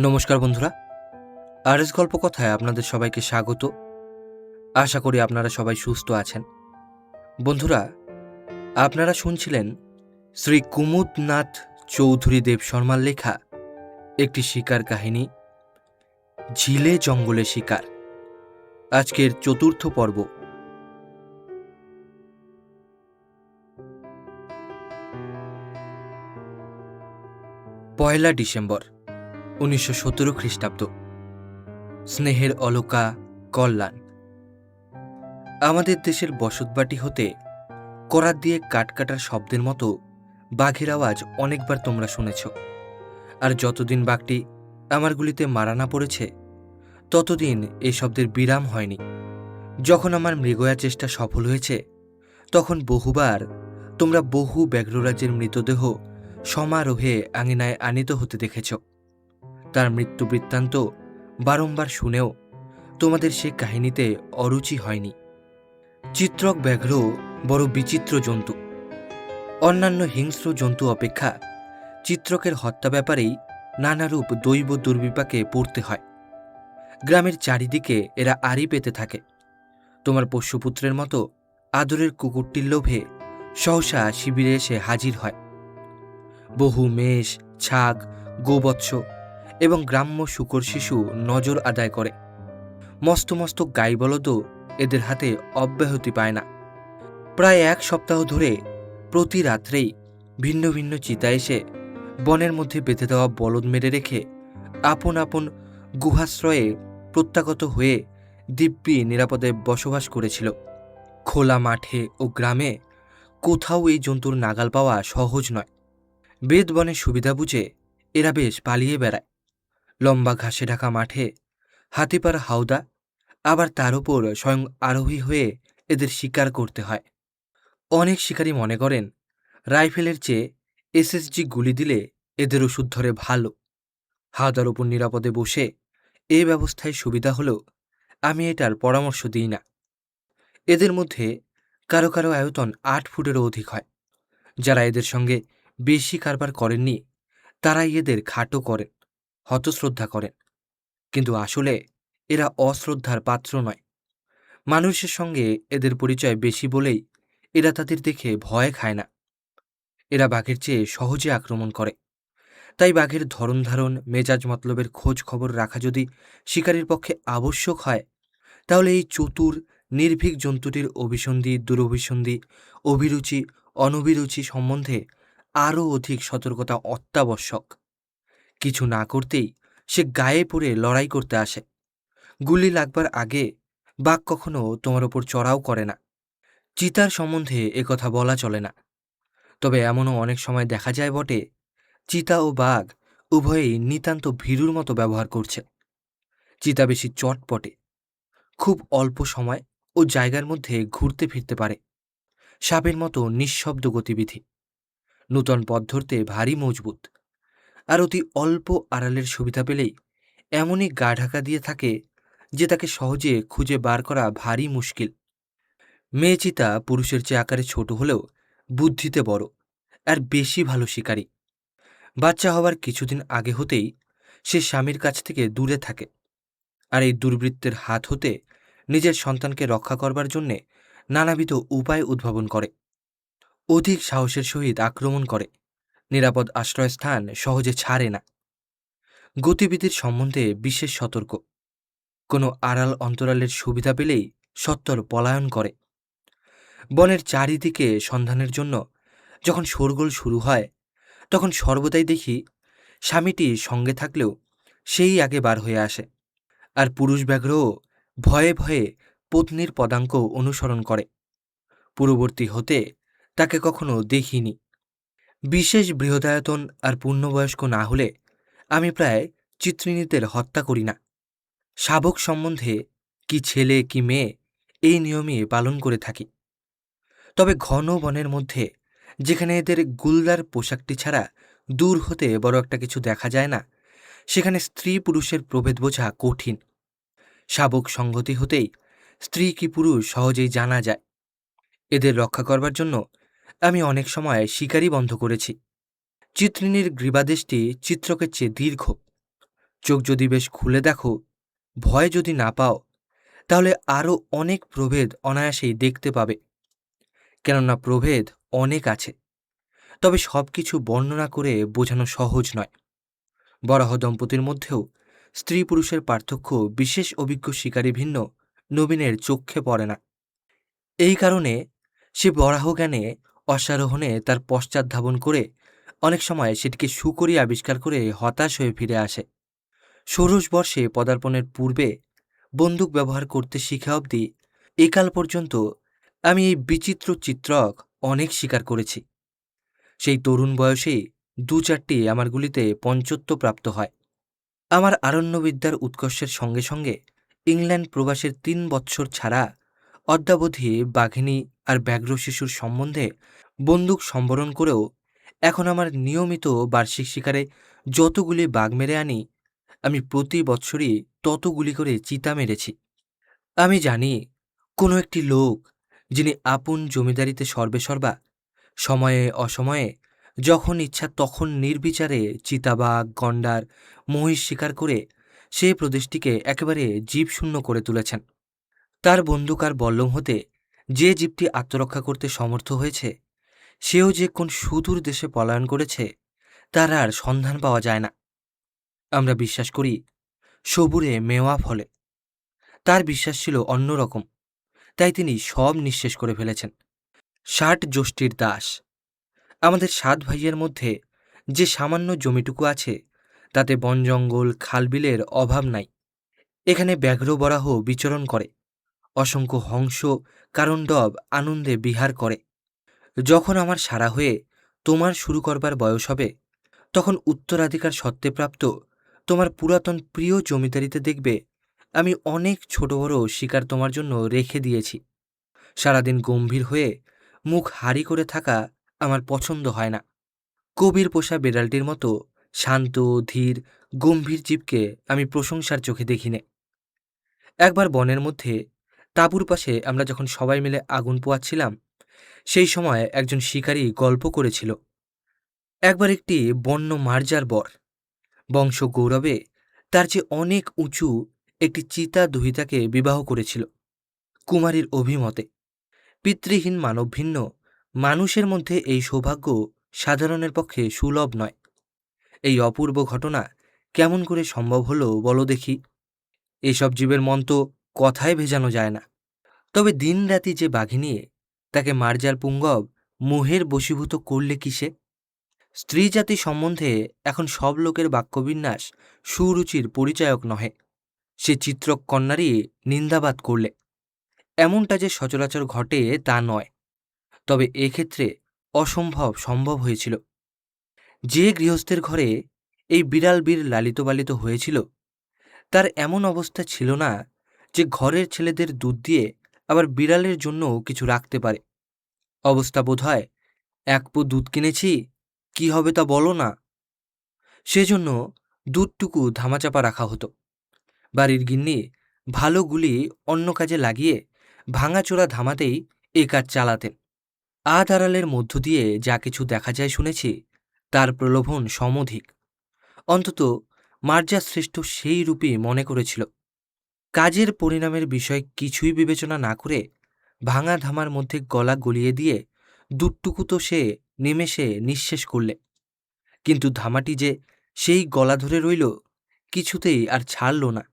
নমস্কার বন্ধুরা, আরএস গল্পকথায় আপনাদের সবাইকে স্বাগত। আশা করি আপনারা সবাই সুস্থ আছেন। বন্ধুরা, আপনারা শুনছিলেন শ্রী কুমুদনাথ চৌধুরী দেব শর্মার লেখা একটি শিকার কাহিনী, ঝিলে জঙ্গলে শিকার। আজকের চতুর্থ পর্ব। পয়লা ডিসেম্বর 1917 খ্রিস্টাব্দ। স্নেহের অলকা, কল্যাণ। আমাদের দেশের বসতবাটি হতে করাত দিয়ে কাটকাটার শব্দের মতো বাঘের আওয়াজ অনেকবার তোমরা শুনেছ। আর যতদিন বাঘটি আমার গুলিতে মারা না পড়েছে, ততদিন এই শব্দের বিরাম হয়নি। যখন আমার মৃগয়া চেষ্টা সফল হয়েছে, তখন বহুবার তোমরা বহু ব্যাঘ্ররাজের মৃতদেহ সমারোহে আঙিনায় আনিত হতে দেখেছ। তার মৃত্যু বৃত্তান্ত বারংবার শুনেও তোমাদের সে কাহিনীতে অরুচি হয়নি। চিত্রক ব্যাঘ্র বড় বিচিত্র জন্তু। অন্যান্য হিংস্র জন্তু অপেক্ষা চিত্রকের হত্যা ব্যাপারেই নানারূপ দৈব দুর্বিপাকে পড়তে হয়। গ্রামের চারিদিকে এরা আড়ি পেতে থাকে। তোমার পোষ্যপুত্রের মতো আদরের কুকুরটির লোভে সহসা শিবিরে এসে হাজির হয়। বহু মেষ, ছাগ, গোবৎস এবং গ্রাম্য শূকর শিশু নজর আদায় করে। মস্ত মস্ত গাইবলদও এদের হাতে অব্যাহতি পায় না। প্রায় এক সপ্তাহ ধরে প্রতি রাত্রেই ভিন্ন ভিন্ন চিতা এসে বনের মধ্যে বেঁধে দেওয়া বলদ মেরে রেখে আপন আপন গুহাশ্রয়ে প্রত্যাগত হয়ে দিব্যি নিরাপদে বসবাস করেছিল। খোলা মাঠে ও গ্রামে কোথাও এই জন্তুর নাগাল পাওয়া সহজ নয়। বেদ বনের সুবিধা বুঝে এরা বেশ পালিয়ে বেড়ায়। লম্বা ঘাসে ঢাকা মাঠে হাতিপার হাওদা, আবার তার উপর স্বয়ং আরোহী হয়ে এদের শিকার করতে হয়। অনেক শিকারী মনে করেন রাইফেলের চেয়ে এসএসজি গুলি দিলে এদের ওষুধ ধরে ভালো। হাওদার উপর নিরাপদে বসে এ ব্যবস্থায় সুবিধা হলেও আমি এটার পরামর্শ দিই না। এদের মধ্যে কারো কারো আয়তন 8 ফুটেরও অধিক হয়। যারা এদের সঙ্গে বেশি কারবার করেননি, তারাই এদের খাটো করেন, হতশ্রদ্ধা করেন। কিন্তু আসলে এরা অশ্রদ্ধার পাত্র নয়। মানুষের সঙ্গে এদের পরিচয় বেশি বলেই এরা তাদের দেখে ভয় খায় না। এরা বাঘের চেয়ে সহজে আক্রমণ করে। তাই বাঘের ধরন ধারণ, মেজাজ মতলবের খোঁজ খবর রাখা যদি শিকারীর পক্ষে আবশ্যক হয়, তাহলে এই চতুর নির্ভীক জন্তুটির অভিসন্ধি, দুরভিসন্ধি, অভিরুচি, অনভিরুচি সম্বন্ধে আরও অধিক সতর্কতা অত্যাবশ্যক। কিছু না করতেই সে গায়ে পড়ে লড়াই করতে আসে। গুলি লাগবার আগে বাঘ কখনো তোমার ওপর চড়াও করে না। চিতার সম্বন্ধে একথা বলা চলে না। তবে এমনও অনেক সময় দেখা যায় বটে, চিতা ও বাঘ উভয়েই নিতান্ত ভীরুর মতো ব্যবহার করছে। চিতা বেশি চটপটে, খুব অল্প সময় ও জায়গার মধ্যে ঘুরতে ফিরতে পারে। সাপের মতো নিঃশব্দ গতিবিধি, নূতন পথ ধরতে ভারী মজবুত, আর অতি অল্প আড়ালের সুবিধা পেলেই এমনই গা ঢাকা দিয়ে থাকে যে তাকে সহজে খুঁজে বার করা ভারী মুশকিল। মেয়ে চিতা পুরুষের চেয়ে আকারে ছোট হলেও বুদ্ধিতে বড় আর বেশি ভালো শিকারী। বাচ্চা হওয়ার কিছুদিন আগে হতেই সে স্বামীর কাছ থেকে দূরে থাকে, আর এই দুর্বৃত্তের হাত হতে নিজের সন্তানকে রক্ষা করবার জন্যে নানাবিধ উপায় উদ্ভাবন করে। অধিক সাহসের সহিত আক্রমণ করে, নিরাপদ আশ্রয়স্থান সহজে ছাড়ে না। গতিবিধির সম্বন্ধে বিশেষ সতর্ক। কোনো আড়াল অন্তরালের সুবিধা পেলেই সত্বর পলায়ন করে। বনের চারিদিকে সন্ধানের জন্য যখন শোরগোল শুরু হয়, তখন সর্বদাই দেখি স্বামীটি সঙ্গে থাকলেও সেই আগে বার হয়ে আসে, আর পুরুষ ব্যাঘ্রও ভয়ে ভয়ে পত্নীর পদাঙ্ক অনুসরণ করে। পূর্ববর্তী হতে তাকে কখনো দেখিনি। বিশেষ বৃহদায়তন আর পূর্ণবয়স্ক না হলে আমি প্রায় চিত্রিণীদের হত্যা করি না। শাবক সম্বন্ধে কি ছেলে কি মেয়ে এই নিয়মই পালন করে থাকি। তবে ঘন বনের মধ্যে, যেখানে এদের গুলদার পোশাকটি ছাড়া দূর হতে বড় একটা কিছু দেখা যায় না, সেখানে স্ত্রী পুরুষের প্রভেদ বোঝা কঠিন। শাবক সংগতি হতেই স্ত্রী কি পুরুষ সহজেই জানা যায়। এদের রক্ষা করবার জন্য আমি অনেক সময় শিকারই বন্ধ করেছি। চিত্রিণীর গ্রীবাদেশটি চিত্রকের চেয়ে দীর্ঘ। চোখ যদি বেশ খুলে দেখো, ভয় যদি না পাও, তাহলে আরও অনেক প্রভেদ অনায়াসেই দেখতে পাবে। কেননা প্রভেদ অনেক আছে, তবে সবকিছু বর্ণনা করে বোঝানো সহজ নয়। বরাহ দম্পতির মধ্যেও স্ত্রী পুরুষের পার্থক্য বিশেষ অভিজ্ঞ শিকারী ভিন্ন নবীনের চোখে পড়ে না। এই কারণে সে বরাহ জ্ঞানে অশ্বারোহণে তার পশ্চাৎ ধাবন করে অনেক সময় সেটিকে সুকরি আবিষ্কার করে হতাশ হয়ে ফিরে আসে। ষোড়শ বর্ষে পদার্পণের পূর্বে বন্দুক ব্যবহার করতে শিখা অবধি একাল পর্যন্ত আমি এই বিচিত্র চিত্রক অনেক শিকার করেছি। সেই তরুণ বয়সেই ২-৪টি আমার গুলিতে পঞ্চত্ব প্রাপ্ত হয়। আমার আরণ্যবিদ্যার উৎকর্ষের সঙ্গে সঙ্গে ইংল্যান্ড প্রবাসের ৩ বৎসর ছাড়া অদ্যাবধি বাঘিনী আর ব্যাঘ্র শিশুর সম্বন্ধে বন্দুক সম্বরণ করেও এখন আমার নিয়মিত বার্ষিক শিকারে যতগুলি বাঘ মেরে আনি, আমি প্রতি বৎসরই ততগুলি করে চিতা মেরেছি। আমি জানি কোনো একটি লোক, যিনি আপন জমিদারিতে সর্বেসর্বা, সময়ে অসময়ে যখন ইচ্ছা তখন নির্বিচারে চিতাবাঘ, গণ্ডার, মহিষ শিকার করে সে প্রদেশটিকে একেবারে জীবশূন্য করে তুলেছেন। তার বন্দুক আর বল্লম হতে যে জীবটি আত্মরক্ষা করতে সমর্থ হয়েছে, সেও যে কোন সুদূর দেশে পলায়ন করেছে, তার আর সন্ধান পাওয়া যায় না। আমরা বিশ্বাস করি সবুরে মেওয়া ফলে। তার বিশ্বাস ছিল অন্যরকম, তাই তিনি সব নিঃশেষ করে ফেলেছেন। ৬০ জ্যৈষ্ঠীর দাস। আমাদের ৭ ভাইয়ের মধ্যে যে সামান্য জমিটুকু আছে, তাতে বন জঙ্গল খালবিলের অভাব নাই। এখানে ব্যাঘ্র বরাহ বিচরণ করে, অসংখ্য হংস কারণ্ডব আনন্দে বিহার করে। যখন আমার সারা হয়ে তোমার শুরু করবার বয়স হবে, তখন উত্তরাধিকার সত্ত্বে প্রাপ্ত তোমার পুরাতন প্রিয় জমিদারিতে দেখবে আমি অনেক ছোট বড় শিকার তোমার জন্য রেখে দিয়েছি। সারাদিন গম্ভীর হয়ে মুখ হারি করে থাকা আমার পছন্দ হয় না। কবির পোষা বেড়ালটির মতো শান্ত ধীর গম্ভীর জীবকে আমি প্রশংসার চোখে দেখি নে। একবার বনের মধ্যে তাঁবুর পাশে আমরা যখন সবাই মিলে আগুন পোয়াচ্ছিলাম, সেই সময় একজন শিকারী গল্প করেছিল, একবার একটি বন্য মার্জার বর বংশ গৌরবে তার চেয়ে অনেক উঁচু একটি চিতা দুহিতাকে বিবাহ করেছিল। কুমারীর অভিমতে পিতৃহীন মানবভিন্ন মানুষের মধ্যে এই সৌভাগ্য সাধারণের পক্ষে সুলভ নয়। এই অপূর্ব ঘটনা কেমন করে সম্ভব হলো বলো দেখি? এসব জীবের মন তো কথায় ভেজানো যায় না। তবে দিনরাতি যে বাঘিনী, তাকে মার্জার পুঙ্গব মোহের বশীভূত করলে কিসে? স্ত্রী জাতি সম্বন্ধে এখন সব লোকের বাক্যবিন্যাস সুরুচির পরিচায়ক নহে। সে চিত্রক কন্যারই নিন্দাবাদ করলে। এমনটা যে সচরাচর ঘটে তা নয়, তবে এক্ষেত্রে অসম্ভব সম্ভব হয়েছিল। যে গৃহস্থের ঘরে এই বিড়াল বীর লালিত পালিত হয়েছিল, তার এমন অবস্থা ছিল না যে ঘরের ছেলেদের দুধ দিয়ে আবার বিড়ালের জন্যও কিছু রাখতে পারে। অবস্থা বোধ হয়, ১ পো দুধ কিনেছি, কি হবে তা বলো না। সেজন্য দুধটুকু ধামাচাপা রাখা হতো। বাড়ির গিন্নি ভালো গুলি অন্য কাজে লাগিয়ে ভাঙাচোরা ধামাতেই এ কাজ চালাতেন। আধ আড়ালের মধ্য দিয়ে যা কিছু দেখা যায় শুনেছি, তার প্রলোভন সমধিক। অন্তত মার্জা শ্রেষ্ঠ সেই রূপই মনে করেছিল। কাজের পরিণামের বিষয় কিছুই বিবেচনা না করে ভাঙা ধামার মধ্যে গলা গলিয়ে দিয়ে দুধটুকু তো সে নিমেষে নিঃশেষ করলে, কিন্তু ধামাটি যে সেই গলা ধরে রইল, কিছুতেই আর ছাড়ল না।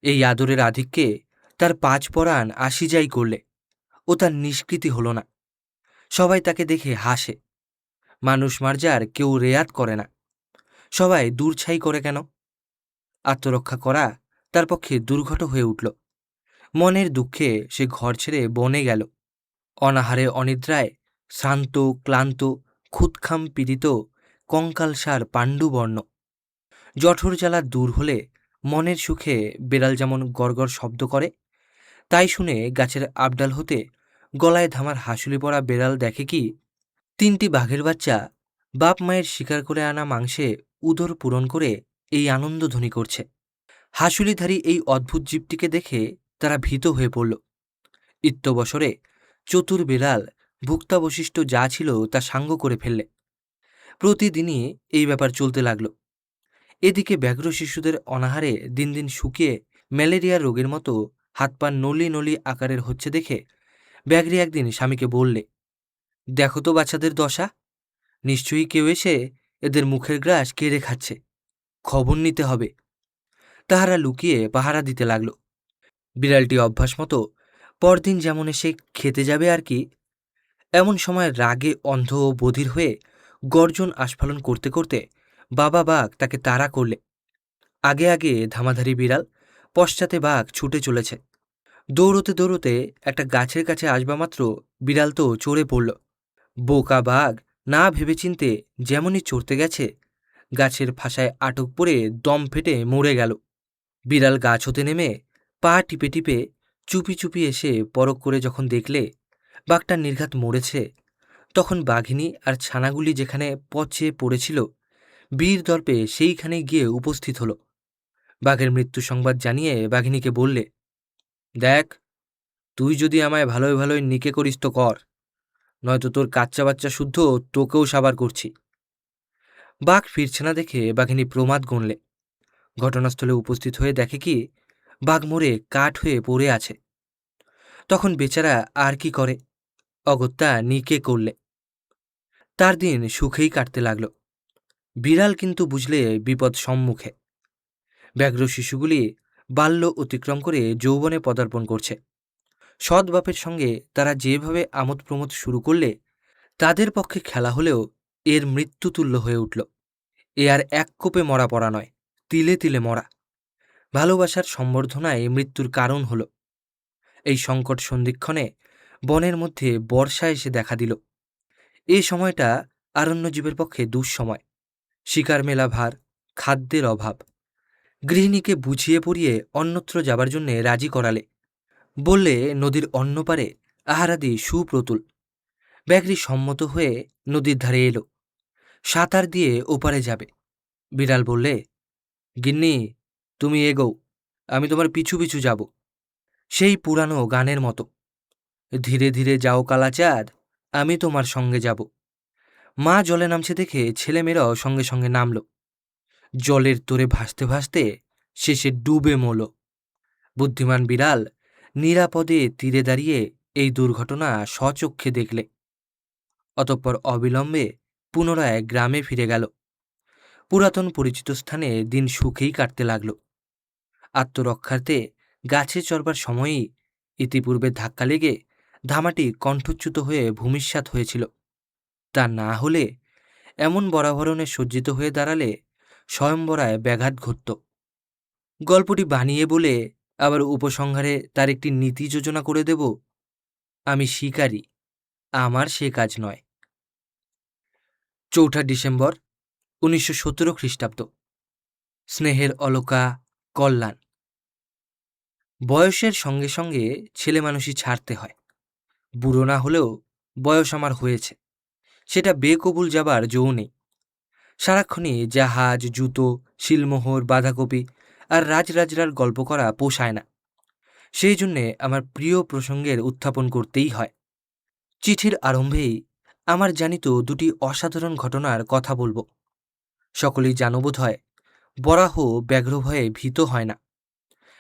এই আদরের আধিক্যে তার ৫ পরাণ আসিযাই করলে, ও তার নিষ্কৃতি হল না। সবাই তাকে দেখে হাসে। মানুষ মার্জার কেউ রেয়াত করে না, সবাই দূরছাই করে কেন? আত্মরক্ষা করা তার পক্ষে দুর্ঘট হয়ে উঠল। মনের দুঃখে সে ঘর ছেড়ে বনে গেল। অনাহারে অনিদ্রায় শ্রান্ত ক্লান্ত খুদখাম পীড়িত কঙ্কালসার পাণ্ডুবর্ণ। জঠর জ্বালা দূর হলে মনের সুখে বেড়াল যেমন গড়গড় শব্দ করে, তাই শুনে গাছের আবডাল হতে গলায় ধামার হাসুলি পড়া বেড়াল দেখে কি ৩টি বাঘের বাচ্চা বাপ মায়ের শিকার করে আনা মাংসে উদর পূরণ করে এই আনন্দধ্বনি করছে। হাসুলিধারী এই অদ্ভুত জীবটিকে দেখে তারা ভীত হয়ে পড়ল। ইত্যবসরে চতুর বিড়াল ভুক্তাবশিষ্ট যা ছিল তা সাঙ্গ করে ফেললে। প্রতিদিনই এই ব্যাপার চলতে লাগল। এদিকে ব্যাঘ্র শিশুদের অনাহারে দিন দিন শুকিয়ে ম্যালেরিয়া রোগের মতো হাত পা নলি নলি আকারের হচ্ছে দেখে ব্যাঘ্রি একদিন স্বামীকে বললে, দেখো তো বাচ্চাদের দশা, নিশ্চয়ই কেউ এসে এদের মুখের গ্রাস কেড়ে খাচ্ছে, খবর নিতে হবে। তাহারা লুকিয়ে পাহারা দিতে লাগল। বিড়ালটি অভ্যাস মতো পরদিন যেমন এসে খেতে যাবে আর কি, এমন সময় রাগে অন্ধ ও বধির হয়ে গর্জন আস্ফালন করতে করতে বাবা বাঘ তাকে তাড়া করলে। আগে আগে ধামাধারি বিড়াল, পশ্চাতে বাঘ ছুটে চলেছে। দৌড়তে দৌড়তে একটা গাছের কাছে আসবা মাত্র বিড়াল তো চড়ে পড়ল। বোকা বাঘ না ভেবেচিন্তে যেমনই চড়তে গেছে, গাছের ফাঁসায় আটক পড়ে দম ফেটে মরে গেল। বিড়াল গাছ হতে নেমে পা টিপে টিপে চুপি চুপি এসে পরখ করে যখন দেখলে বাঘটা নির্ঘাত মরেছে, তখন বাঘিনী আর ছানাগুলি যেখানে পচে পড়েছিল বীর দর্পে সেইখানে গিয়ে উপস্থিত হল। বাঘের মৃত্যু সংবাদ জানিয়ে বাঘিনীকে বললে, দেখ, তুই যদি আমায় ভালোই ভালোই নিকে করিস তো কর, নয়তো তোর কাচ্চা বাচ্চা শুদ্ধ তোকেও সাবার করছি। বাঘ ফিরছে না দেখে বাঘিনী প্রমাদ গণলে। ঘটনাস্থলে উপস্থিত হয়ে দেখে কি বাঘ মরে কাঠ হয়ে পড়ে আছে। তখন বেচারা আর কি করে, অগত্যা নিকে করলে। তার দিন সুখেই কাটতে লাগল। বিড়াল কিন্তু বুঝলে বিপদ সম্মুখে। ব্যাঘ্র শিশুগুলি বাল্য অতিক্রম করে যৌবনে পদার্পণ করছে। সৎ বাপের সঙ্গে তারা যেভাবে আমোদ প্রমোদ শুরু করলে, তাদের পক্ষে খেলা হলেও এর মৃত্যুতুল্য হয়ে উঠল। এ আর এক কোপে মরা পড়া নয়, তিলে তিলে মরা। ভালোবাসার সম্বর্ধনায় মৃত্যুর কারণ হল। এই সংকট সন্ধিক্ষণে বনের মধ্যে বর্ষা এসে দেখা দিল। এই সময়টা আরণ্যজীবের পক্ষে দুঃসময়। শিকার মেলা ভার, খাদ্যের অভাব। গৃহিণীকে বুঝিয়ে পড়িয়ে অন্যত্র যাবার জন্যে রাজি করালে। বললে নদীর অন্য পারে আহারাদি সুপ্রতুল। ব্যাঘ্রি সম্মত হয়ে নদীর ধারে এলো, সাঁতার দিয়ে ওপারে যাবে। বিড়াল বললে, গিন্নি, তুমি এগোও, আমি তোমার পিছু পিছু যাব। সেই পুরানো গানের মতো, ধীরে ধীরে যাও কালাচাঁদ, আমি তোমার সঙ্গে যাব। মা জলে নামছে দেখে ছেলেমেয়েরাও সঙ্গে সঙ্গে নামল। জলের তোরে ভাসতে ভাসতে শেষে ডুবে মল। বুদ্ধিমান বিড়াল নিরাপদে তীরে দাঁড়িয়ে এই দুর্ঘটনা স্বচক্ষে দেখলে। অতঃপর অবিলম্বে পুনরায় গ্রামে ফিরে গেল। পুরাতন পরিচিত স্থানে দিন সুখেই কাটতে লাগল। আত্মরক্ষার্থে গাছে চড়বার সময়ই ইতিপূর্বে ধাক্কা লেগে ধামাটি কণ্ঠচ্যুত হয়ে ভূমিসাৎ হয়েছিল। তা না হলে এমন বরাভরণে সজ্জিত হয়ে দাঁড়ালে স্বয়ংবরায় ব্যাঘাত ঘটত। গল্পটি বানিয়ে বলে আবার উপসংহারে তার একটি নীতি যোজনা করে দেব, আমি শিকারী, আমার সে কাজ নয়। ৪ঠা ডিসেম্বর ১৯১৭ খ্রিস্টাব্দ। স্নেহের অলকা, কল্যাণ। বয়সের সঙ্গে সঙ্গে ছেলে মানুষই ছাড়তে হয়। বুড়ো না হলেও বয়স আমার হয়েছে, সেটা বেকবুল যাবার জো নেই। সারাক্ষণই জাহাজ, জুতো, শিলমোহর, বাঁধাকপি আর রাজরাজরার গল্প করা পোষায় না। সেই জন্যে আমার প্রিয় প্রসঙ্গের উত্থাপন করতেই হয়। চিঠির আরম্ভেই আমার জানিত দুটি অসাধারণ ঘটনার কথা বলব। সকলেই জানো বোধ হয়, বরাহ ব্যাঘ্র ভয়ে ভীত হয় না।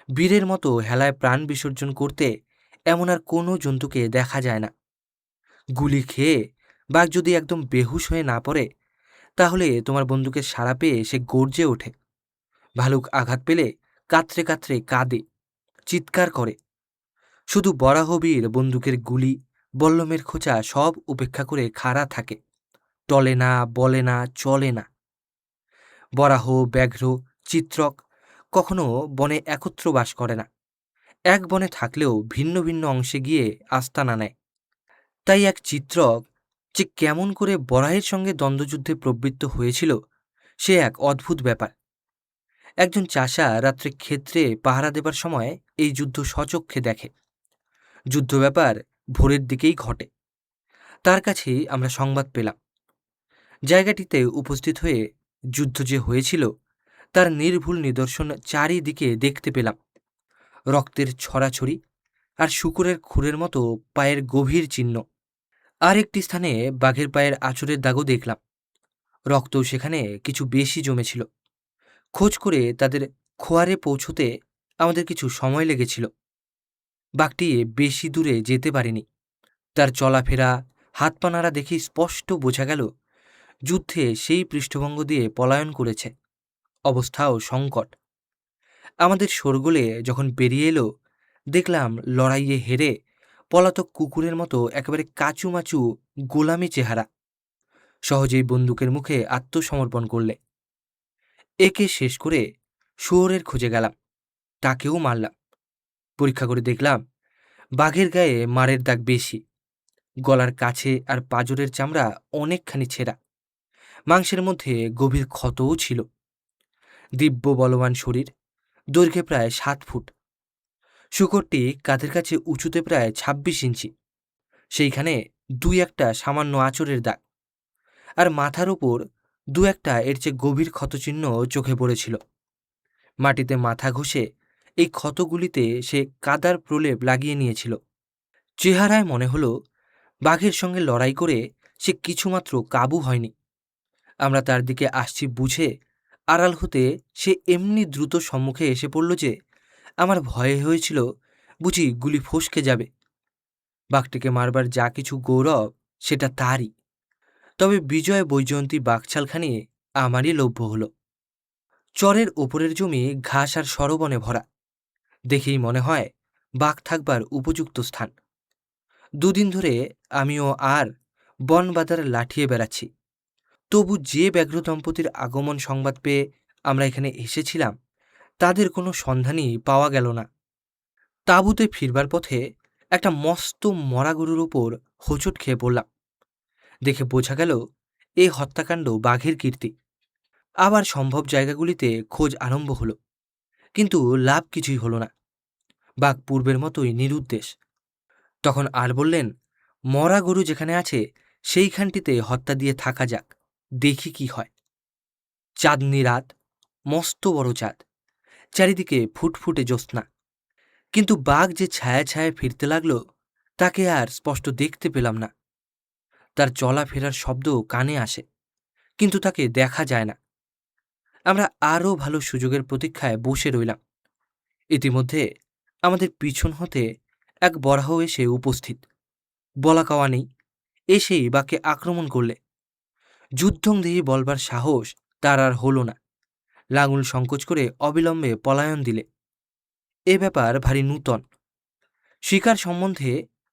বীরের মতো হেলায় প্রাণ বিসর্জন করতে এমন আর কোনো জন্তুকে দেখা যায় না। গুলি খেয়ে বাঘ যদি একদম বেহুশ হয়ে না পড়ে, তাহলে তোমার বন্দুকের সাড়া পেয়ে সে গর্জে ওঠে। ভালুক আঘাত পেলে কাতরে কাতরে কাঁদে, চিৎকার করে। শুধু বরাহবীর বন্দুকের গুলি, বল্লমের খোঁচা সব উপেক্ষা করে খাড়া থাকে, টলে না, বলে না, চলে না। বরাহ, ব্যাঘ্র, চিত্রক কখনো বনে একত্র বাস করে না। এক বনে থাকলেও ভিন্ন ভিন্ন অংশে গিয়ে আস্তানা নেয়। তাই এক চিত্রক যে কেমন করে বরাহের সঙ্গে দ্বন্দ্বযুদ্ধে প্রবৃত্ত হয়েছিল, সে এক অদ্ভুত ব্যাপার। একজন চাষা রাত্রে ক্ষেত্রে পাহারা দেবার সময় এই যুদ্ধ স্বচক্ষে দেখে। যুদ্ধ ব্যাপার ভোরের দিকেই ঘটে। তার কাছেই আমরা সংবাদ পেলাম। জায়গাটিতে উপস্থিত হয়ে যুদ্ধ যে হয়েছিল তার নির্ভুল নিদর্শন চারিদিকে দেখতে পেলাম। রক্তের ছড়াছড়ি আর শূকরের খুরের মতো পায়ের গভীর চিহ্ন। আর একটি স্থানে বাঘের পায়ের আঁচড়ের দাগও দেখলাম। রক্তও সেখানে কিছু বেশি জমেছিল। খোঁজ করে তাদের খোয়ারে পৌঁছতে আমাদের কিছু সময় লেগেছিল। বাঘটি বেশি দূরে যেতে পারেনি। তার চলাফেরা, হাত পা নাড়া দেখেই স্পষ্ট বোঝা গেল যুদ্ধে সেই পৃষ্ঠভঙ্গ দিয়ে পলায়ন করেছে। অবস্থাও সংকট। আমাদের শোরগোলে যখন বেরিয়ে এলো, দেখলাম লড়াইয়ে হেরে পলাতক কুকুরের মতো একেবারে কাচুমাচু গোলামি চেহারা। সহজেই বন্দুকের মুখে আত্মসমর্পণ করলে। একে শেষ করে শুয়োরের খোঁজে গেলাম, তাকেও মারলাম। পরীক্ষা করে দেখলাম বাঘের গায়ে মারের দাগ বেশি। গলার কাছে আর পাঁজরের চামড়া অনেকখানি ছেঁড়া। মাংসের মধ্যে গভীর ক্ষতও ছিল। দিব্য বলবান শরীর, দৈর্ঘ্যে প্রায় 7 ফুট। শূকরটি কাঁধের কাছে উঁচুতে প্রায় 26 ইঞ্চি। সেইখানে 2-1টা সামান্য আঁচড়ের দাগ, আর মাথার উপর 2-1টা এর চেয়ে গভীর ক্ষতচিহ্ন চোখে পড়েছিল। মাটিতে মাথা ঘষে এই ক্ষতগুলিতে সে কাদার প্রলেপ লাগিয়ে নিয়েছিল। চেহারায় মনে হলো বাঘের সঙ্গে লড়াই করে সে কিছুমাত্র কাবু হয়নি। আমরা তার দিকে আসছি বুঝে আড়াল হতে সে এমনি দ্রুত সম্মুখে এসে পড়ল যে আমার ভয়ে হয়েছিল বুঝি গুলি ফসকে যাবে। বাঘটিকে মারবার যা কিছু গৌরব সেটা তারই। তবে বিজয় বৈজয়ন্তী বাঘছালখানি আমারই লভ্য হল। চরের ওপরের জমি ঘাস আর সরবনে ভরা। দেখেই মনে হয় বাঘ থাকবার উপযুক্ত স্থান। 2 দিন ধরে আমিও আর বন বাদার লাঠিয়ে বেড়াচ্ছি। তবু যে ব্যাঘ্র দম্পতির আগমন সংবাদ পেয়ে আমরা এখানে এসেছিলাম, তাদের কোনো সন্ধানই পাওয়া গেল না। তাঁবুতে ফিরবার পথে একটা মস্ত মরা গরুর উপর হোঁচট খেয়ে পড়লাম। দেখে বোঝা গেল এ হত্যাকাণ্ড বাঘের কীর্তি। আবার সম্ভব জায়গাগুলিতে খোঁজ আরম্ভ হলো, কিন্তু লাভ কিছুই হলো না। বাঘ পূর্বের মতোই নিরুদ্দেশ। তখন আর বললেন, মরা গরু যেখানে আছে সেইখানটিতে হত্যা দিয়ে থাকা যাক, দেখি কি হয়। চাঁদনি রাত, মস্ত বড় চাঁদ, চারিদিকে ফুটফুটে জ্যোৎস্না। কিন্তু বাঘ যে ছায়া ছায়া ফিরতে লাগল, তাকে আর স্পষ্ট দেখতে পেলাম না। তার চলাফেরার শব্দ কানে আসে, কিন্তু তাকে দেখা যায় না। আমরা আরও ভালো সুযোগের প্রতীক্ষায় বসে রইলাম। ইতিমধ্যে আমাদের পিছন হতে এক বরাহ এসে উপস্থিত। বলা কওয়া নেই, এসেই বাঘকে আক্রমণ করলে। যুদ্ধং দেহি বলবার সাহস তার আর হল না। লাঙুল সংকোচ করে অবিলম্বে পলায়ন দিলে। এ ব্যাপার ভারী নূতন। শিকার সম্বন্ধে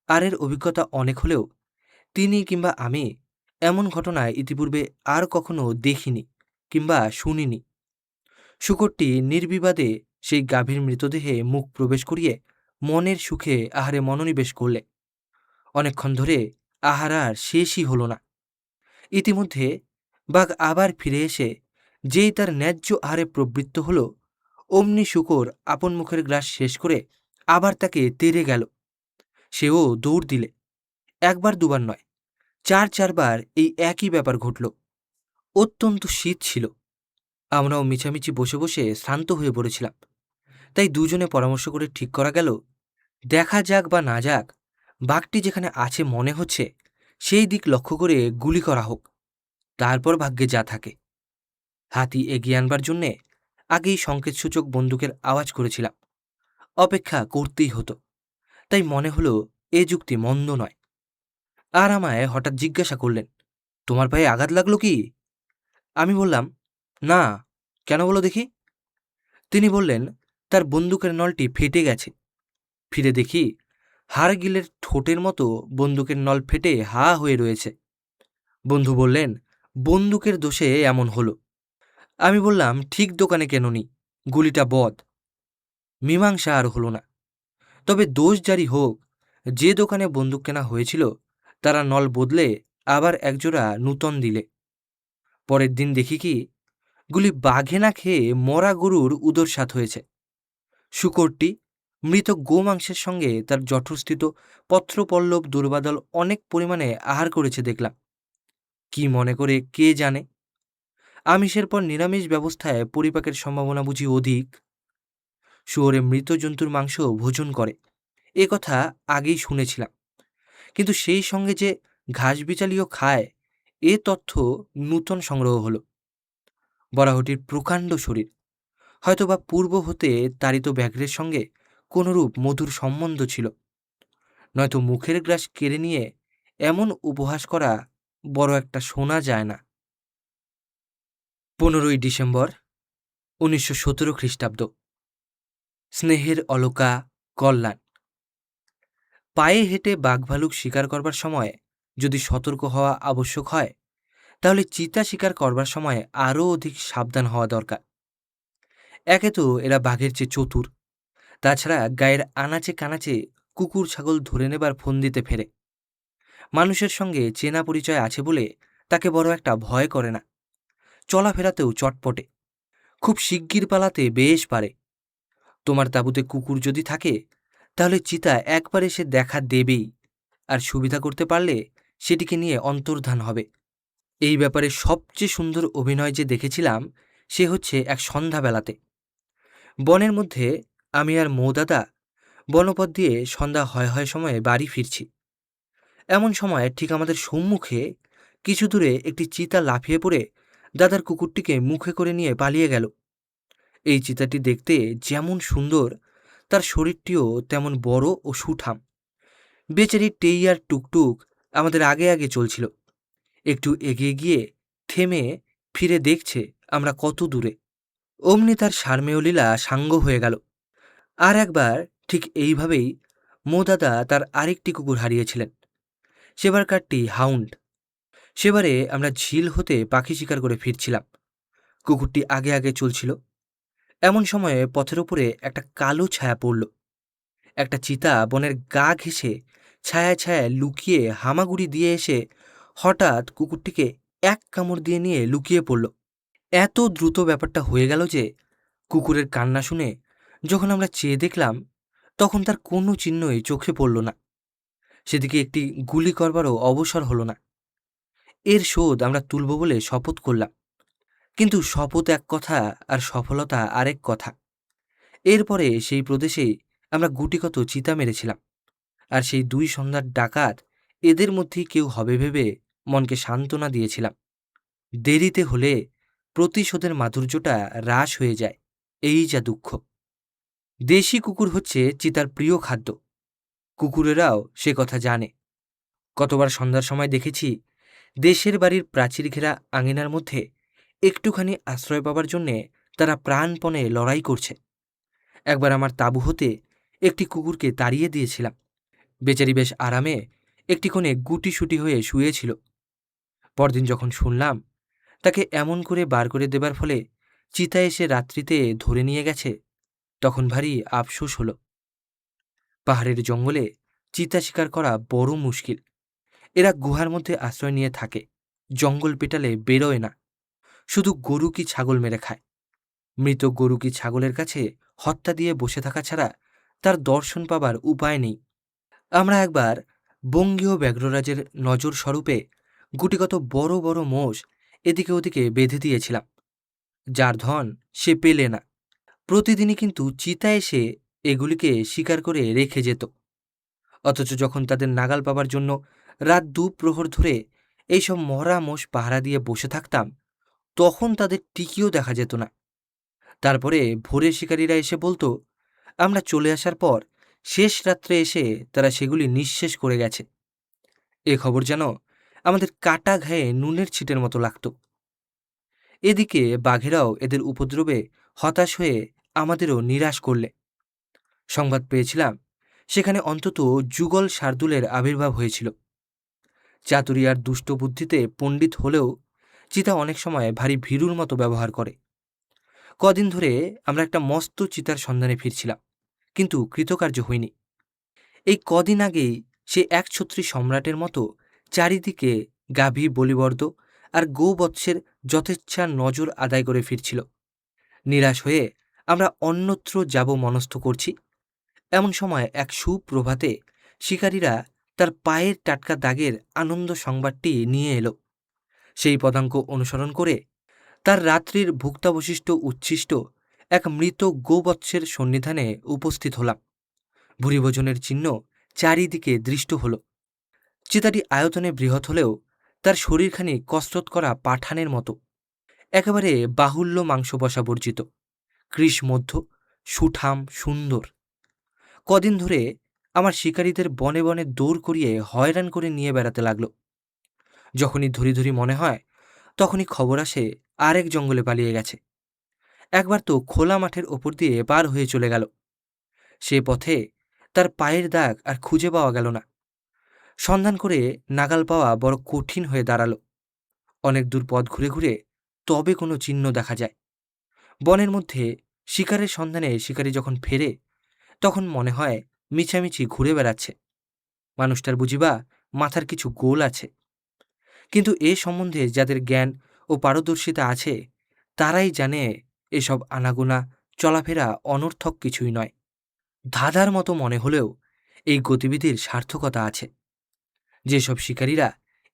আরের অভিজ্ঞতা অনেক হলেও তিনি কিংবা আমি এমন ঘটনায় ইতিপূর্বে আর কখনো দেখিনি কিংবা শুনিনি। শূকরটি নির্বিবাদে সেই গাভীর মৃতদেহে মুখ প্রবেশ করিয়ে মনের সুখে আহারে মনোনিবেশ করলে। অনেকক্ষণ ধরে আহার আর শেষই হল না। ইতিমধ্যে বাঘ আবার ফিরে এসে যেই তার ন্যায্য আহারে প্রবৃত্ত হল, অমনি শূকর আপন মুখের গ্রাস শেষ করে আবার তাকে তেড়ে গেল। সেও দৌড় দিলে। 1বার 2বার নয়, 4 বার এই একই ব্যাপার ঘটল। অত্যন্ত শীত ছিল। আমরাও মিছামিছি বসে বসে শ্রান্ত হয়ে পড়েছিলাম। তাই দুজনে পরামর্শ করে ঠিক করা গেল, দেখা যাক বা না যাক, বাঘটি যেখানে আছে মনে হচ্ছে সেই দিক লক্ষ্য করে গুলি করা হোক, তারপর ভাগ্যে যা থাকে। হাতি এগিয়ে আনবার জন্যে আগেই সংকেতসূচক বন্দুকের আওয়াজ করেছিলাম। অপেক্ষা করতেই হতো। তাই মনে হলো এ যুক্তি মন্দ নয়। আর আমায় হঠাৎ জিজ্ঞাসা করলেন, তোমার পায়ে আঘাত লাগলো কি? আমি বললাম, না, কেন বলো দেখি। তিনি বললেন, তার বন্দুকের নলটি ফেটে গেছে। ফিরে দেখি হাড়গিলের ঠোঁটের মতো বন্দুকের নল ফেটে হা হয়ে রয়েছে। বন্ধু বললেন, বন্দুকের দোষে এমন হলো। আমি বললাম, ঠিক দোকানে কেননি, গুলিটা বদ। মীমাংসা আর হলো না। তবে দোষ জারি হোক, যে দোকানে বন্দুক কেনা হয়েছিল তারা নল বদলে আবার একজোড়া নূতন দিলে। পরের দিন দেখি কি, গুলি বাঘে না খেয়ে মরা গরুর উদরসাৎ হয়েছে। শূকরটি মৃত গোমাংসের সঙ্গে তার জঠরস্থিত পত্রপল্লব দুর্বাদল অনেক পরিমাণে আহার করেছে দেখলাম। কি মনে করে কে জানে। আমিষের পর নিরামিষ ব্যবস্থায় পরিপাকের সম্ভাবনা বুঝি অধিক। শুয়োরে মৃত জন্তুর মাংস ভোজন করে, এ কথা আগেই শুনেছিলাম, কিন্তু সেই সঙ্গে যে ঘাস বিচালিও খায়, এ তথ্য নূতন সংগ্রহ হলো। বরাহটির প্রকাণ্ড শরীর, হয়তোবা পূর্ব হতে তাড়িত ব্যাঘ্রের সঙ্গে কোনরূপ মধুর সম্বন্ধ ছিল, নয়তো মুখের গ্রাস কেড়ে নিয়ে এমন উপহাস করা বড় একটা শোনা যায় না। 15ই ডিসেম্বর 1917 খ্রিস্টাব্দ। স্নেহের অলকা, কল্যাণ। পায়ে হেঁটে বাঘভালুক শিকার করবার সময় যদি সতর্ক হওয়া আবশ্যক হয়, তাহলে চিতা শিকার করবার সময় আরও অধিক সাবধান হওয়া দরকার। একে তো এরা বাঘের চেয়ে চতুর, তাছাড়া গায়ের আনাচে কানাচে কুকুর ছাগল ধরে নেবার ফন্দিতে ফেরে। মানুষের সঙ্গে চেনা পরিচয় আছে বলে তাকে বড় একটা ভয় করে না, চলাফেরাতেও চটপটে, খুব শিগগির পালাতে বেশ পারে। তোমার তাঁবুতে কুকুর যদি থাকে, তাহলে চিতা একবার এসে দেখা দেবেই, আর সুবিধা করতে পারলে সেটিকে নিয়ে অন্তর্ধান হবে। এই ব্যাপারে সবচেয়ে সুন্দর অভিনয় যে দেখেছিলাম, সে হচ্ছে এক সন্ধ্যাবেলাতে। বনের মধ্যে আমি আর মৌদাদা বনপথ দিয়ে সন্ধ্যা হয় হয় সময়ে বাড়ি ফিরছি। এমন সময় ঠিক আমাদের সম্মুখে কিছু দূরে একটি চিতা লাফিয়ে পড়ে দাদার কুকুরটিকে মুখে করে নিয়ে পালিয়ে গেল। এই চিতাটি দেখতে যেমন সুন্দর, তার শরীরটিও তেমন বড় ও সুঠাম। বেচারি টেইয়ার টুকটুক আমাদের আগে আগে চলছিল, একটু এগিয়ে গিয়ে থেমে ফিরে দেখছে আমরা কত দূরে। অমনি তার সারমেয় লীলা সাঙ্গ হয়ে গেল। আর একবার ঠিক এইভাবেই মোদাদা তার আরেকটি কুকুর হারিয়েছিলেন, সেবারকারটি হাউন্ড। সেবারে আমরা ঝিল হতে পাখি শিকার করে ফিরছিলাম, কুকুরটি আগে আগে চলছিল। এমন সময়ে পথের উপরে একটা কালো ছায়া পড়ল। একটা চিতা বনের গা ঘেঁষে ছায়ায় ছায়ায় লুকিয়ে হামাগুড়ি দিয়ে এসে হঠাৎ কুকুরটিকে এক কামড় দিয়ে নিয়ে লুকিয়ে পড়ল। এত দ্রুত ব্যাপারটা হয়ে গেল যে কুকুরের কান্না শুনে যখন আমরা চেয়ে দেখলাম, তখন তার কোনো চিহ্নই চোখে পড়ল না। সেদিকে একটি গুলি করবারও অবসর হলো না। এর শোধ আমরা তুলব বলে শপথ করলাম, কিন্তু শপথ এক কথা আর সফলতা আরেক কথা। এরপরে সেই প্রদেশেই আমরা গুটিকত চিতা মেরেছিলাম, আর সেই 2 সন্ধ্যার ডাকাত এদের মধ্যেই কেউ হবে ভেবে মনকে সান্ত্বনা দিয়েছিলাম। দেরিতে হলে প্রতিশোধের মাধুর্যটা হ্রাস হয়ে যায়, এই যা দুঃখ। দেশি কুকুর হচ্ছে চিতার প্রিয় খাদ্য, কুকুরেরাও সে কথা জানে। কতবার সন্ধ্যার সময় দেখেছি দেশের বাড়ির প্রাচীর ঘেরা আঙিনার মধ্যে একটুখানি আশ্রয় পাবার জন্যে তারা প্রাণপণে লড়াই করছে। একবার আমার তাঁবু হতে একটি কুকুরকে তাড়িয়ে দিয়েছিলাম। বেচারি বেশ আরামে একটি কোণে গুটিসুটি হয়ে শুয়েছিল। পরদিন যখন শুনলাম তাকে এমন করে বার করে দেবার ফলে চিতা এসে রাত্রিতে ধরে নিয়ে গেছে, তখন ভারী আফসোস হলো। পাহাড়ের জঙ্গলে চিতা শিকার করা বড় মুশকিল। এরা গুহার মধ্যে আশ্রয় নিয়ে থাকে, জঙ্গল পেটালে বেরোয় না, শুধু গরু কি ছাগল মেরে খায়। মৃত গরু কি ছাগলের কাছে হত্যা দিয়ে বসে থাকা ছাড়া তার দর্শন পাবার উপায় নেই। আমরা একবার বঙ্গীয় ব্যাঘ্ররাজের নজর স্বরূপে গুটিকত বড় বড় মোষ এদিকে ওদিকে বেঁধে দিয়েছিলাম। যার ধন সে পেলে না। প্রতিদিনই কিন্তু চিতা এসে এগুলিকে শিকার করে রেখে যেত, অথচ যখন তাদের নাগাল পাবার জন্য রাত 2 প্রহর ধরে এইসব মরা মোষ পাহারা দিয়ে বসে থাকতাম, তখন তাদের টিকিও দেখা যেত না। তারপরে ভোরে শিকারীরা এসে বলতো, আমরা চলে আসার পর শেষ রাত্রে এসে তারা সেগুলি নিঃশেষ করে গেছে। এ খবর যেন আমাদের কাটা ঘায়ে নুনের ছিটের মতো লাগত। এদিকে বাঘেরাও এদের উপদ্রবে হতাশ হয়ে আমাদেরও নিরাশ করলে। সংবাদ পেয়েছিলাম সেখানে অন্তত যুগল শার্দুলের আবির্ভাব হয়েছিল। চাতুরিয়ার দুষ্ট বুদ্ধিতে পণ্ডিত হলেও চিতা অনেক সময় ভারী ভীরুর মতো ব্যবহার করে। কদিন ধরে আমরা একটা মস্ত চিতার সন্ধানে ফিরছিলাম, কিন্তু কৃতকার্য হইনি। এই কদিন আগেই সে একছত্রী সম্রাটের মতো চারিদিকে গাভী বলিবর্দ আর গোবৎসের যথেচ্ছা নজর আদায় করে ফিরছিল। নিরাশ হয়ে আমরা অন্যত্র যাব মনস্থ করছি, এমন সময় এক সুপ্রভাতে শিকারীরা তার পায়ের টাটকা দাগের আনন্দ সংবাদটি নিয়ে এলো। সেই পদাঙ্ক অনুসরণ করে তার রাত্রির ভুক্তাবশিষ্ট উচ্ছিষ্ট এক মৃত গোবৎসের সন্নিধানে উপস্থিত হলাম। ভুরিভোজনের চিহ্ন চারিদিকে দৃষ্ট হল। চিতাটি আয়তনে বৃহৎ হলেও তার শরীরখানি কসরত করা পাঠানের মতো, একেবারে বাহুল্য মাংস বসা বর্জিত, কৃষ্মধ্য, সুঠাম, সুন্দর। কদিন ধরে আমার শিকারীদের বনে বনে দৌড় করিয়ে হয়রান করে নিয়ে বেড়াতে লাগল। যখনই ধরি ধরি মনে হয় তখনই খবর আসে আরেক জঙ্গলে পালিয়ে গেছে। একবার তো খোলা মাঠের ওপর দিয়ে পার হয়ে চলে গেল। সে পথে তার পায়ের দাগ আর খুঁজে পাওয়া গেল না। সন্ধান করে নাগাল পাওয়া বড় কঠিন হয়ে দাঁড়ালো। অনেক দূর পথ ঘুরে ঘুরে তবে কোনো চিহ্ন দেখা যায়। বনের মধ্যে শিকারের সন্ধানে শিকারী যখন ফেরে তখন মনে হয় মিছামিছি ঘুরে বেড়াচ্ছে। মানুষটার বুঝিবা মাথার কিছু গোল আছে। কিন্তু এ সম্বন্ধে যাদের জ্ঞান ও পারদর্শিতা আছে তারাই জানে এসব আনাগোনা চলাফেরা অনর্থক কিছুই নয়। ধাঁধার মতো মনে হলেও এই গতিবিধির সার্থকতা আছে। যেসব শিকারীরা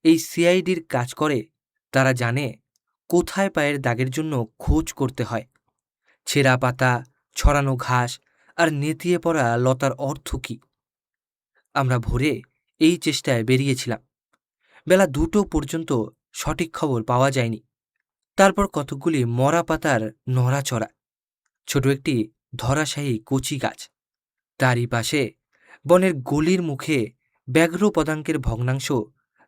এই সিআইডির কাজ করে তারা জানে কোথায় পায়ের দাগের জন্য খোঁজ করতে হয়। ছেঁড়া পাতা, ছড়ানো ঘাস আর নেতিয়ে পড়া লতার অর্থ কী। আমরা ভোরে এই চেষ্টায় বেরিয়েছিলাম। বেলা 2টো পর্যন্ত সঠিক খবর পাওয়া যায়নি। তারপর কতকগুলি মরা পাতার নড়াচড়া, ছোট একটি ধরাশায়ী কচি গাছ, তারই পাশে বনের গলির মুখে ব্যাঘ্র পদাঙ্কের ভগ্নাংশ,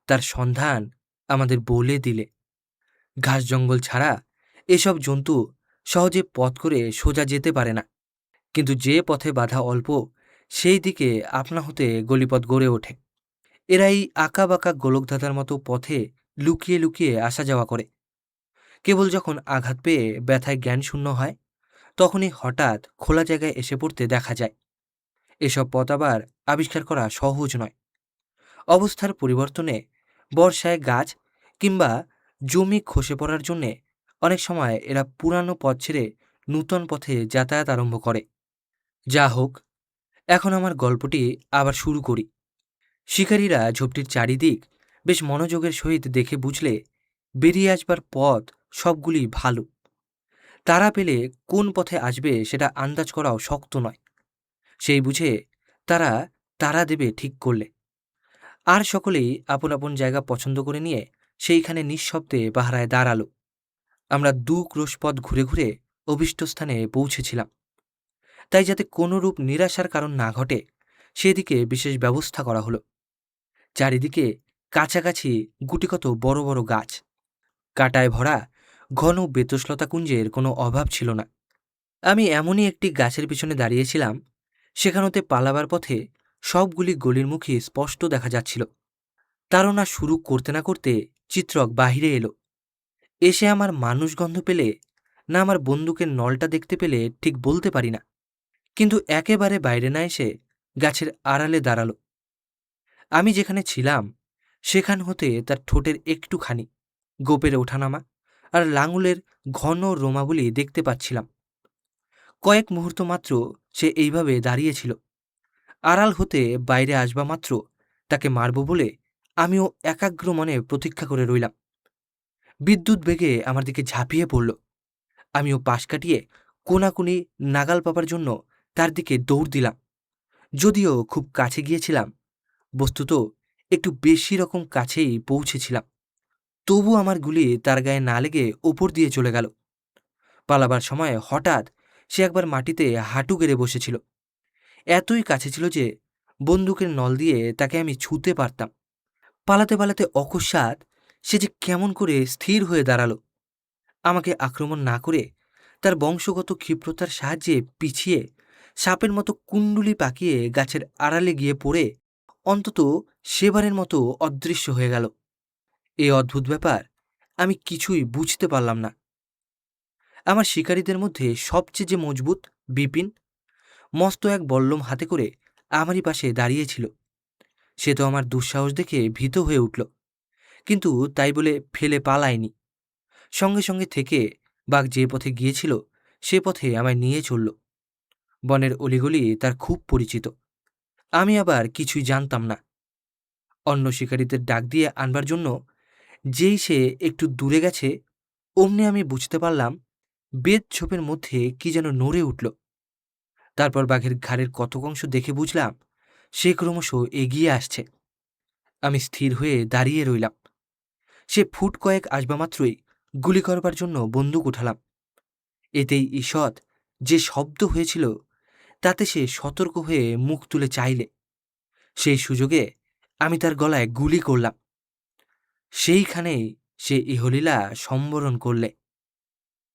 তার সন্ধান আমাদের বলে দিলে। ঘাস জঙ্গল ছাড়া এসব জন্তু সহজে পথ করে সোজা যেতে পারে না। কিন্তু যে পথে বাধা অল্প সেই দিকে আপনা হতে গলিপথ গড়ে ওঠে। এরা এই আঁকা বাঁকা গোলকধাঁধার মতো পথে লুকিয়ে লুকিয়ে আসা যাওয়া করে। কেবল যখন আঘাত পেয়ে ব্যথায় জ্ঞান শূন্য হয় তখনই হঠাৎ খোলা জায়গায় এসে পড়তে দেখা যায়। এসব পথ আবার আবিষ্কার করা সহজ নয়। অবস্থার পরিবর্তনে, বর্ষায় গাছ কিংবা জমি খসে পড়ার জন্যে অনেক সময় এরা পুরানো পথ ছেড়ে নূতন পথে যাতায়াত আরম্ভ করে। যা হোক, এখন আমার গল্পটি আবার শুরু করি। শিকারীরা ঝোপটির চারিদিক বেশ মনোযোগের সহিত দেখে বুঝলে বেরিয়ে আসবার পথ সবগুলি ভালো। তারা পেলে কোন পথে আসবে সেটা আন্দাজ করাও শক্ত নয়। সেই বুঝে তারা তারা দেবে ঠিক করলে। আর সকলেই আপন আপন জায়গা পছন্দ করে নিয়ে সেইখানে নিঃশব্দে পাহারায় দাঁড়ালো। আমরা 2 ক্রোশ পথ ঘুরে ঘুরে অভীষ্ট স্থানে পৌঁছেছিলাম। তাই যাতে কোনরূপ নিরাশার কারণ না ঘটে সেদিকে বিশেষ ব্যবস্থা করা হলো। চারিদিকে কাছাকাছি গুটিকত বড় বড় গাছ, কাঁটায় ভরা ঘন বেতসলতা কুঞ্জের কোনো অভাব ছিল না। আমি এমনই একটি গাছের পিছনে দাঁড়িয়েছিলাম, সেখানতে পালাবার পথে সবগুলি গলির মুখে স্পষ্ট দেখা যাচ্ছিল। তাড়না শুরু করতে না করতে চিত্রক বাহিরে এলো। এসে আমার মানুষ গন্ধ পেলে না আমার বন্দুকের নলটা দেখতে পেলে ঠিক বলতে পারি না, কিন্তু একেবারে বাইরে না এসে গাছের আড়ালে দাঁড়ালো। আমি যেখানে ছিলাম সেখান হতে তার ঠোঁটের একটুখানি গোপের ওঠানামা আর লাঙুলের ঘন রোমাবলি দেখতে পাচ্ছিলাম। কয়েক মুহূর্ত মাত্র সে এইভাবে দাঁড়িয়েছিল। আড়াল হতে বাইরে আসবা মাত্র তাকে মারব বলে আমিও একাগ্র মনে প্রতীক্ষা করে রইলাম। বিদ্যুৎ বেগে আমার দিকে ঝাঁপিয়ে পড়ল। আমিও পাশ কাটিয়ে কোনাকুনি নাগাল পাবার জন্য তার দিকে দৌড় দিলাম। যদিও খুব কাছে গিয়েছিলাম, বস্তুত একটু বেশি রকম কাছেই পৌঁছেছিলাম, তবু আমার গুলি তার গায়ে না লেগে ওপর দিয়ে চলে গেল। পালাবার সময় হঠাৎ সে একবার মাটিতে হাঁটু গেড়ে বসেছিল। এতই কাছে ছিল যে বন্দুকের নল দিয়ে তাকে আমি ছুঁতে পারতাম। পালাতে পালাতে অকস্মাৎ সে যে কেমন করে স্থির হয়ে দাঁড়ালো। আমাকে আক্রমণ না করে তার বংশগত ক্ষিপ্রতার সাহায্যে পিছিয়ে সাপের মতো কুণ্ডুলি পাকিয়ে গাছের আড়ালে গিয়ে পড়ে অন্তত সেবারের মতো অদৃশ্য হয়ে গেল। এই অদ্ভুত ব্যাপার আমি কিছুই বুঝতে পারলাম না। আমার শিকারীদের মধ্যে সবচেয়ে যে মজবুত বিপিন মস্ত এক বল্লম হাতে করে আমারই পাশে দাঁড়িয়েছিল। সে তো আমার দুঃসাহস দেখে ভীত হয়ে উঠল, কিন্তু তাই বলে ফেলে পালায়নি। সঙ্গে সঙ্গে থেকে বাঘ যে পথে গিয়েছিল সে পথে আমায় নিয়ে চলল। বনের অলিগলি তার খুব পরিচিত। আমি আবার কিছুই জানতাম না। অন্য শিকারীদের ডাক দিয়ে আনবার জন্য যেই সে একটু দূরে গেছে অমনি আমি বুঝতে পারলাম বেদ ঝোপের মধ্যে কি যেন নড়ে উঠল। তারপর বাঘের ঘাড়ের কতক অংশ দেখে বুঝলাম সে ক্রমশ এগিয়ে আসছে। আমি স্থির হয়ে দাঁড়িয়ে রইলাম। সে ফুট কয়েক আসবা মাত্রই গুলি করবার জন্য বন্দুক উঠালাম। এতেই ঈষৎ যে শব্দ হয়েছিল তাতে সে সতর্ক হয়ে মুখ তুলে চাইলে। সেই সুযোগে আমি তার গলায় গুলি করলাম। সেইখানেই সে ইহলীলা সম্বরণ করলে।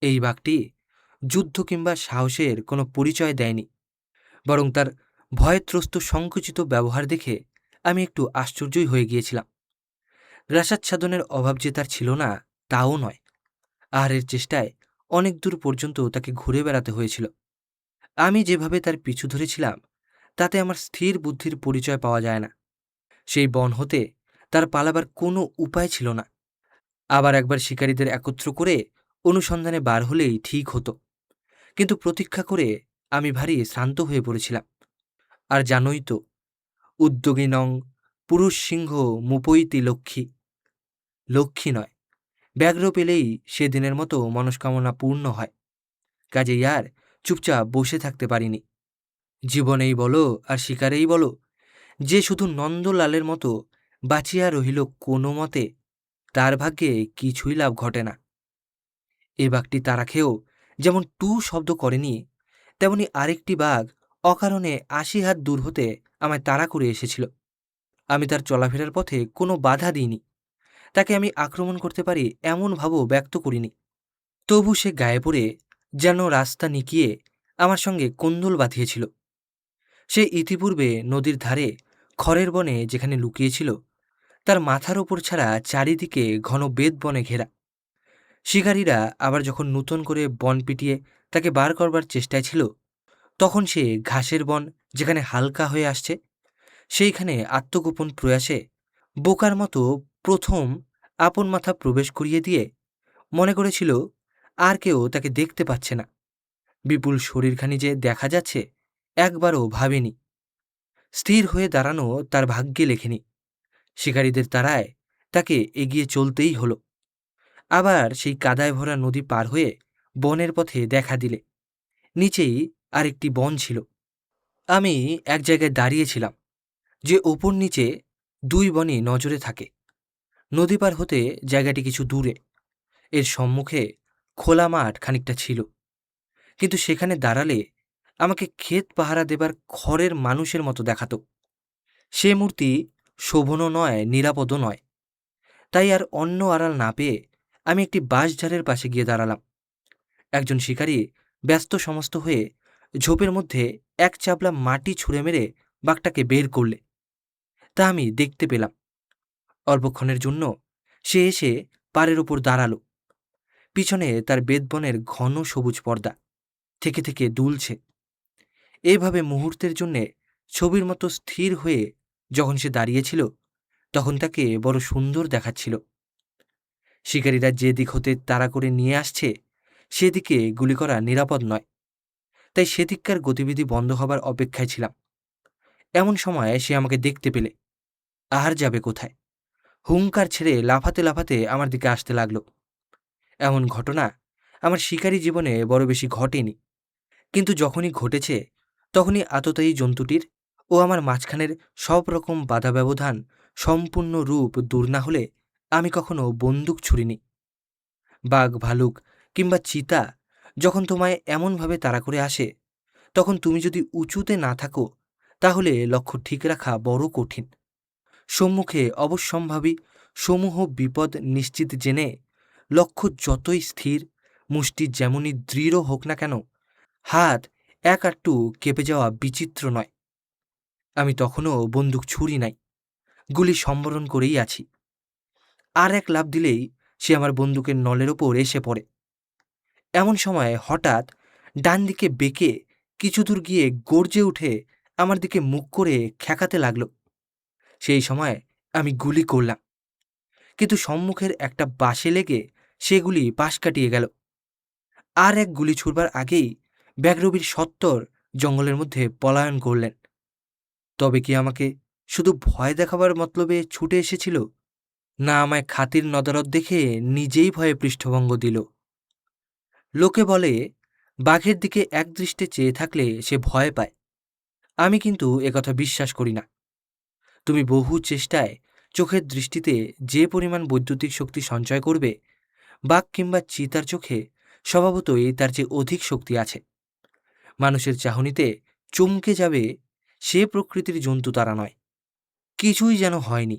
এই বাঘটি যুদ্ধ কিংবা সাহসের কোনো পরিচয় দেয়নি, বরং তার ভয়ত্রস্ত সংকুচিত ব্যবহার দেখে আমি একটু আশ্চর্যই হয়ে গিয়েছিলাম। গ্রাসাচ্ছাদনের অভাব যে তার ছিল না তাও নয়, আহারের চেষ্টায় অনেক দূর পর্যন্ত তাকে ঘুরে বেড়াতে হয়েছিল। আমি যেভাবে তার পিছু ধরেছিলাম তাতে আমার স্থির বুদ্ধির পরিচয় পাওয়া যায় না। সেই বন হতে তার পালাবার কোনো উপায় ছিল না। আবার একবার শিকারীদের একত্র করে অনুসন্ধানে বার হলেই ঠিক হতো, কিন্তু প্রতীক্ষা করে আমি ভারী শ্রান্ত হয়ে পড়েছিলাম। আর জানোই তো, উদ্যোগী নং পুরুষ সিংহ মুপৈতি লক্ষ্মী। লক্ষ্মী নয়, ব্যাঘ্র পেলেই সেদিনের মতো মনস্কামনা পূর্ণ হয়। কাজেই আর চুপচাপ বসে থাকতে পারিনি। জীবনেই বলো আর শিকারেই বলো, যে শুধু নন্দলালের মতো বাঁচিয়া রহিল কোনো মতে, তার ভাগ্যে কিছুই লাভ ঘটে না। এ বাঘটি তাড়া খেয়েও যেমন টু শব্দ করেনি, তেমনি আরেকটি বাঘ অকারণে ৮০ হাত দূর হতে আমায় তাড়া করে এসেছিল। আমি তার চলাফেরার পথে কোনো বাধা দিইনি, তাকে আমি আক্রমণ করতে পারি এমন ভাবও ব্যক্ত করিনি। তবু সে গায়ে পড়ে যেন রাস্তা নিকিয়ে আমার সঙ্গে কোন্দল বাঁধিয়েছিল। সে ইতিপূর্বে নদীর ধারে খড়ের বনে যেখানে লুকিয়েছিল তার মাথার ওপর ছাড়া চারিদিকে ঘন বেদ বনে ঘেরা। শিকারীরা আবার যখন নূতন করে বন পিটিয়ে তাকে বার করবার চেষ্টায় ছিল, তখন সে ঘাসের বন যেখানে হালকা হয়ে আসছে সেইখানে আত্মগোপন প্রয়াসে বোকার মতো প্রথম আপন মাথা প্রবেশ করিয়ে দিয়ে মনে করেছিল আর কেউ তাকে দেখতে পাচ্ছে না। বিপুল শরীরখানি যে দেখা যাচ্ছে একবারও ভাবেনি। স্থির হয়ে দাঁড়ানো তার ভাগ্যে লেখেনি। শিকারীদের তাড়ায় তাকে এগিয়ে চলতেই হলো। আবার সেই কাদায় ভরা নদী পার হয়ে বনের পথে দেখা দিলে নিচেই আরেকটি বন ছিল। আমি এক জায়গায় দাঁড়িয়েছিলাম, যে ওপর নিচে দুই বনই নজরে থাকে। নদী পার হতে জায়গাটি কিছু দূরে। এর সম্মুখে খোলা মাঠ খানিকটা ছিল, কিন্তু সেখানে দাঁড়ালে আমাকে ক্ষেত পাহারা দেবার খড়ের মানুষের মতো দেখাত। সে মূর্তি শোভনও নয়, নিরাপদও নয়। তাই আর অন্য আড়াল না পেয়ে আমি একটি বাঁশঝাড়ের পাশে গিয়ে দাঁড়ালাম। একজন শিকারী ব্যস্ত সমস্ত হয়ে ঝোপের মধ্যে এক চাপলা মাটি ছুঁড়ে মেরে বাঘটাকে বের করলে তা আমি দেখতে পেলাম। অল্পক্ষণের জন্য সে এসে পাড়ের ওপর দাঁড়ালো। পিছনে তার বেদবনের ঘন সবুজ পর্দা থেকে থেকে দুলছে। এইভাবে মুহূর্তের জন্যে ছবির মতো স্থির হয়ে যখন সে দাঁড়িয়েছিল, তখন তাকে বড় সুন্দর দেখাচ্ছিল। শিকারীরা যে দিক হতে তাড়া করে নিয়ে আসছে সেদিকে গুলি করা নিরাপদ নয়, তাই সেদিককার গতিবিধি বন্ধ হবার অপেক্ষায় ছিলাম। এমন সময় সে আমাকে দেখতে পেলে আর যাবে কোথায়, হুঙ্কার ছেড়ে লাফাতে লাফাতে আমার দিকে আসতে লাগলো। এমন ঘটনা আমার শিকারী জীবনে বড় বেশি ঘটেনি, কিন্তু যখনই ঘটেছে তখনই আততায়ী জন্তুটির ও আমার মাঝখানের সব রকম বাধা ব্যবধান সম্পূর্ণ রূপ দূর না হলে আমি কখনো বন্দুক ছুড়িনি। বাঘ, ভালুক কিংবা চিতা যখন তোমায় এমনভাবে তাড়া করে আসে, তখন তুমি যদি উঁচুতে না থাকো তাহলে লক্ষ্য ঠিক রাখা বড় কঠিন। সম্মুখে অবশ্যম্ভাবী সমূহ বিপদ নিশ্চিত জেনে লক্ষ্য যতই স্থির, মুষ্টি যেমনই দৃঢ় হোক না কেন, হাত এক আটটু কেঁপে যাওয়া বিচিত্র নয়। আমি তখনও বন্দুক ছুরি নাই, গুলি সম্বরণ করেই আছি। আর এক লাফ দিলেই সে আমার বন্দুকের নলের ওপর এসে পড়ে। এমন সময় হঠাৎ ডান দিকে বেঁকে কিছু দূর গিয়ে গর্জে উঠে আমার দিকে মুখ করে খ্যাঁকাতে লাগল। সেই সময় আমি গুলি করলাম, কিন্তু সম্মুখের একটা বাঁশে লেগে সেগুলি পাশ কাটিয়ে গেল। আর এক গুলি ছুড়বার আগেই ব্যাঘ্রবীর সত্বর জঙ্গলের মধ্যে পলায়ন করলেন। তবে কি আমাকে শুধু ভয় দেখাবার মতলবে ছুটে এসেছিল, না আমায় খাতির নদারদ দেখে নিজেই ভয়ে পৃষ্ঠভঙ্গ দিল? লোকে বলে বাঘের দিকে একদৃষ্টে চেয়ে থাকলে সে ভয় পায়। আমি কিন্তু একথা বিশ্বাস করি না। তুমি বহু চেষ্টায় চোখের দৃষ্টিতে যে পরিমাণ বৈদ্যুতিক শক্তি সঞ্চয় করবে, বাঘ কিংবা চিতার চোখে স্বভাবতই তার চেয়ে অধিক শক্তি আছে। মানুষের চাহনিতে চমকে যাবে সে প্রকৃতির জন্তু তারা নয়। কিছুই যেন হয়নি